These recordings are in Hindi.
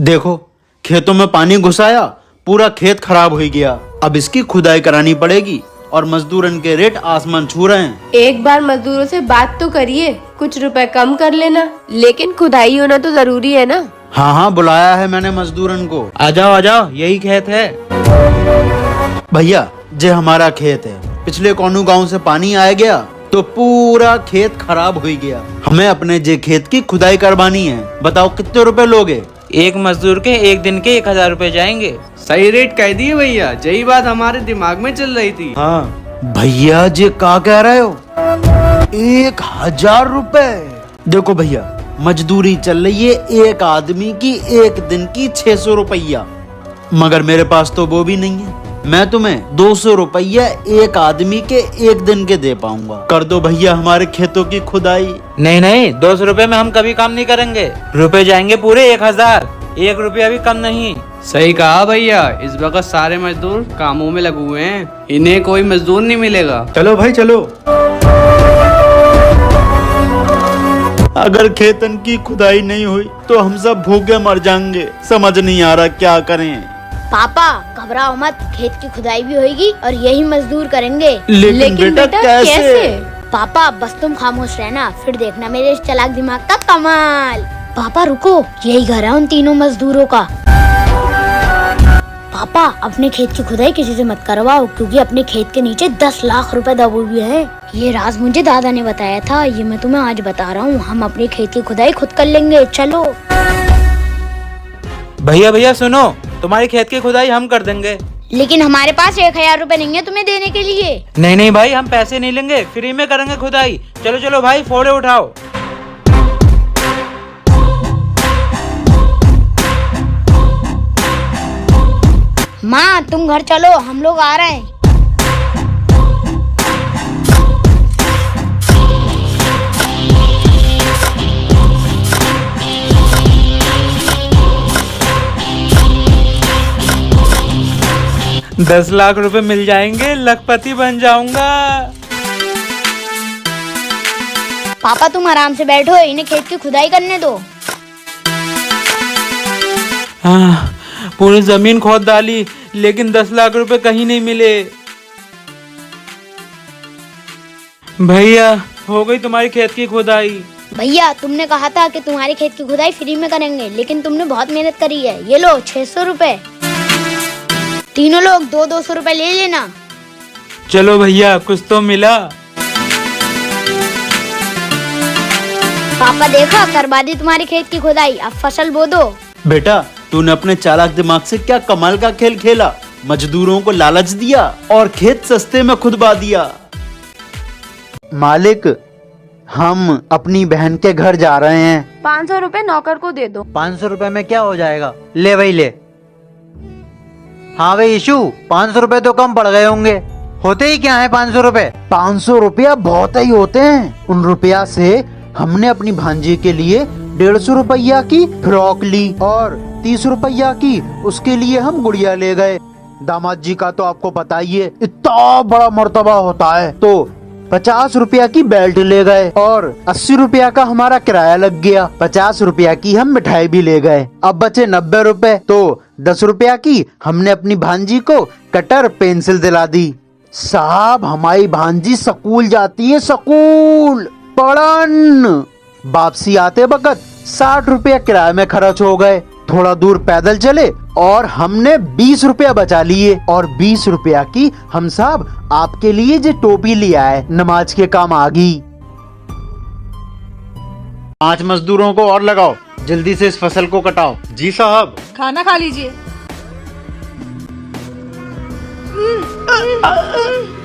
देखो खेतों में पानी घुसाया, पूरा खेत खराब हो गया। अब इसकी खुदाई करानी पड़ेगी और मजदूरन के रेट आसमान छू रहे हैं। एक बार मजदूरों से बात तो करिए, कुछ रुपए कम कर लेना। लेकिन खुदाई होना तो जरूरी है ना। हाँ हाँ, बुलाया है मैंने मजदूरन को। आ जाओ, यही खेत है। भैया जे हमारा खेत है, पिछले कोनू गांव से पानी आया गया तो पूरा खेत खराब हो गया। हमें अपने जे खेत की खुदाई करवानी है। बताओ कितने रुपए लोगे? एक मजदूर के एक दिन के 1000 रुपए जाएंगे। सही रेट कह दिए भैया, यही बात हमारे दिमाग में चल रही थी। हाँ भैया जी क्या कह रहे हो? 1000 रुपए? देखो भैया, मजदूरी चल रही है एक आदमी की एक दिन की 600 रुपया, मगर मेरे पास तो वो भी नहीं है। मैं तुम्हें 200 रुपया एक आदमी के एक दिन के दे पाऊंगा। कर दो भैया हमारे खेतों की खुदाई। नहीं, 200 रुपए में हम कभी काम नहीं करेंगे। रुपए जाएंगे पूरे 1000, 1 रुपया भी कम नहीं। सही कहा भैया, इस वक्त सारे मजदूर कामों में लगे हुए हैं, इन्हें कोई मजदूर नहीं मिलेगा। चलो भाई चलो। अगर खेतन की खुदाई नहीं हुई तो हम सब भूखे मर जाएंगे। समझ नहीं आ रहा क्या करें। पापा घबराओ मत, खेत की खुदाई भी होगी और यही मजदूर करेंगे। लेकिन बेटा कैसे? पापा बस तुम खामोश रहना, फिर देखना मेरे इस चालाक दिमाग का कमाल। पापा रुको, यही घर है उन तीनों मजदूरों का। पापा अपने खेत की खुदाई किसी से मत करवाओ, क्योंकि अपने खेत के नीचे 10 लाख रुपए दबे हुए हैं। ये राज मुझे दादा ने बताया था, ये मैं तुम्हें आज बता रहा हूँ। हम अपने खेत की खुदाई खुद कर लेंगे, चलो। भैया सुनो, तुम्हारी खेत की खुदाई हम कर देंगे। लेकिन हमारे पास 1000 रुपए नहीं है तुम्हें देने के लिए। नहीं भाई, हम पैसे नहीं लेंगे, फ्री में करेंगे खुदाई। चलो भाई, फोड़े उठाओ। माँ तुम घर चलो, हम लोग आ रहे हैं। $10 लाख रुपए मिल जाएंगे, लखपति बन जाऊंगा। पापा तुम आराम से बैठो, इन्हें खेत की खुदाई करने दो। पूरी जमीन खोद डाली, लेकिन 10 लाख रुपए कहीं नहीं मिले। भैया हो गई तुम्हारी खेत की खुदाई। भैया तुमने कहा था कि तुम्हारी खेत की खुदाई फ्री में करेंगे, लेकिन तुमने बहुत मेहनत करी है। ये लो 600 रुपए, तीनों लोग 200 रुपए ले लेना। चलो भैया, कुछ तो मिला। पापा देखा, करवा दी तुम्हारी खेत की खुदाई, अब फसल बो दो। बेटा तूने अपने चालाक दिमाग से क्या कमाल का खेल खेला। मजदूरों को लालच दिया और खेत सस्ते में खुदवा दिया। मालिक, हम अपनी बहन के घर जा रहे हैं। 500 रुपए नौकर को दे दो। 500 रुपए में क्या हो जाएगा? ले भाई ले। हाँ भाई इशू, 500 रुपए तो कम पड़ गए होंगे। होते ही क्या है 500 रुपए? 500 रुपया बहुत ही होते हैं। उन रुपया से हमने अपनी भांजी के लिए 150 रुपया की फ्रॉक ली और 30 रुपया की उसके लिए हम गुड़िया ले गए। दामाद जी का तो आपको पता ही है, इतना बड़ा मर्तबा होता है। तो 50 रुपया की बेल्ट ले गए और 80 रुपया का हमारा किराया लग गया। 50 रुपया की हम मिठाई भी ले गए। अब बचे 90 रुपए। तो 10 रुपया की हमने अपनी भांजी को कटर पेंसिल दिला दी। साहब हमारी भांजी स्कूल जाती है, स्कूल पढ़न। वापसी आते वक्त 60 रुपया किराए में खर्च हो गए। थोड़ा दूर पैदल चले और हमने 20 रुपया बचा लिए और 20 रुपया की हम साहब आपके लिए जो टोपी लिया है, नमाज के काम आ गई। 5 मजदूरों को और लगाओ, जल्दी से इस फसल को कटाओ। जी साहब। खाना खा लीजिए।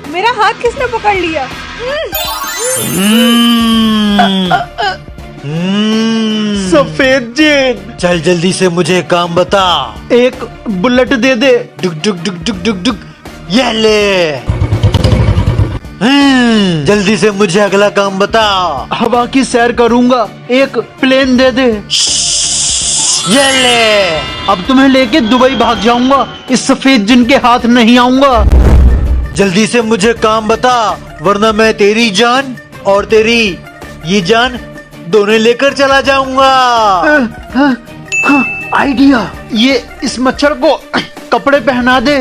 मेरा हाथ किसने पकड़ लिया? सफेद जिन, चल जल्दी से मुझे काम बता। एक बुलेट दे दे। डुक डुक डुक डुक डुक डुक। ये ले। जल्दी से मुझे अगला काम बता। हवा की सैर करूंगा, एक प्लेन दे दे। ये ले। अब तुम्हें लेके दुबई भाग जाऊंगा, इस सफेद जिन के हाथ नहीं आऊंगा। जल्दी से मुझे काम बता, वरना मैं तेरी जान और तेरी ये जान दोनों लेकर चला जाऊंगा। आइडिया, ये इस मच्छर को कपड़े पहना दे।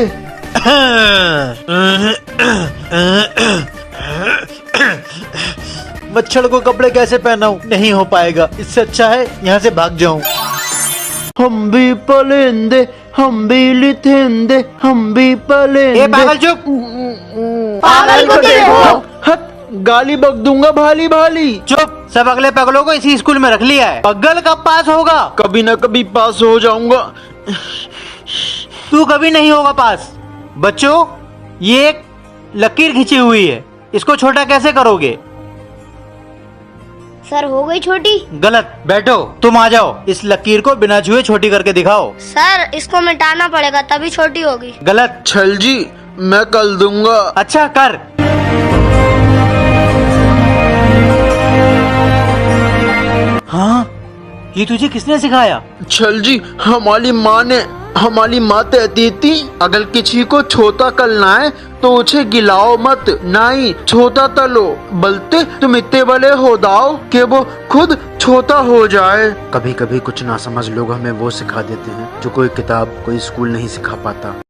मच्छर को कपड़े कैसे पहनाऊं? नहीं हो पाएगा, इससे अच्छा है यहाँ से भाग जाऊं। हम भी पलेंदे, हम भी लिथेंदे, हम भी पलेंदे। ए पागल चुप। पागल को देखो। हट, गाली बक दूंगा भाली भाली। चुप, सब अगले पगलों को इसी स्कूल में रख लिया है। पगल कब पास होगा? कभी ना कभी पास हो जाऊंगा। तू कभी नहीं होगा पास। बच्चों, ये एक लकीर खींची हुई है, इसको छोटा कैसे करोगे? सर हो गई छोटी। गलत, बैठो, तुम आ जाओ। इस लकीर को बिना छुए छोटी करके दिखाओ। सर इसको मिटाना पड़ेगा तभी छोटी होगी। गलत। छल जी, मैं कल दूंगा। अच्छा कर। हाँ, ये तुझे किसने सिखाया? छल जी, हमारी माँ कहती थी अगर किसी को छोटा करना है तो उसे गिलाओ मत, नहीं छोटा तलो, बल्कि तुम इतने बड़े हो दाओ कि वो खुद छोटा हो जाए। कभी कभी कुछ ना समझ लोग हमें वो सिखा देते हैं जो कोई किताब, कोई स्कूल नहीं सिखा पाता।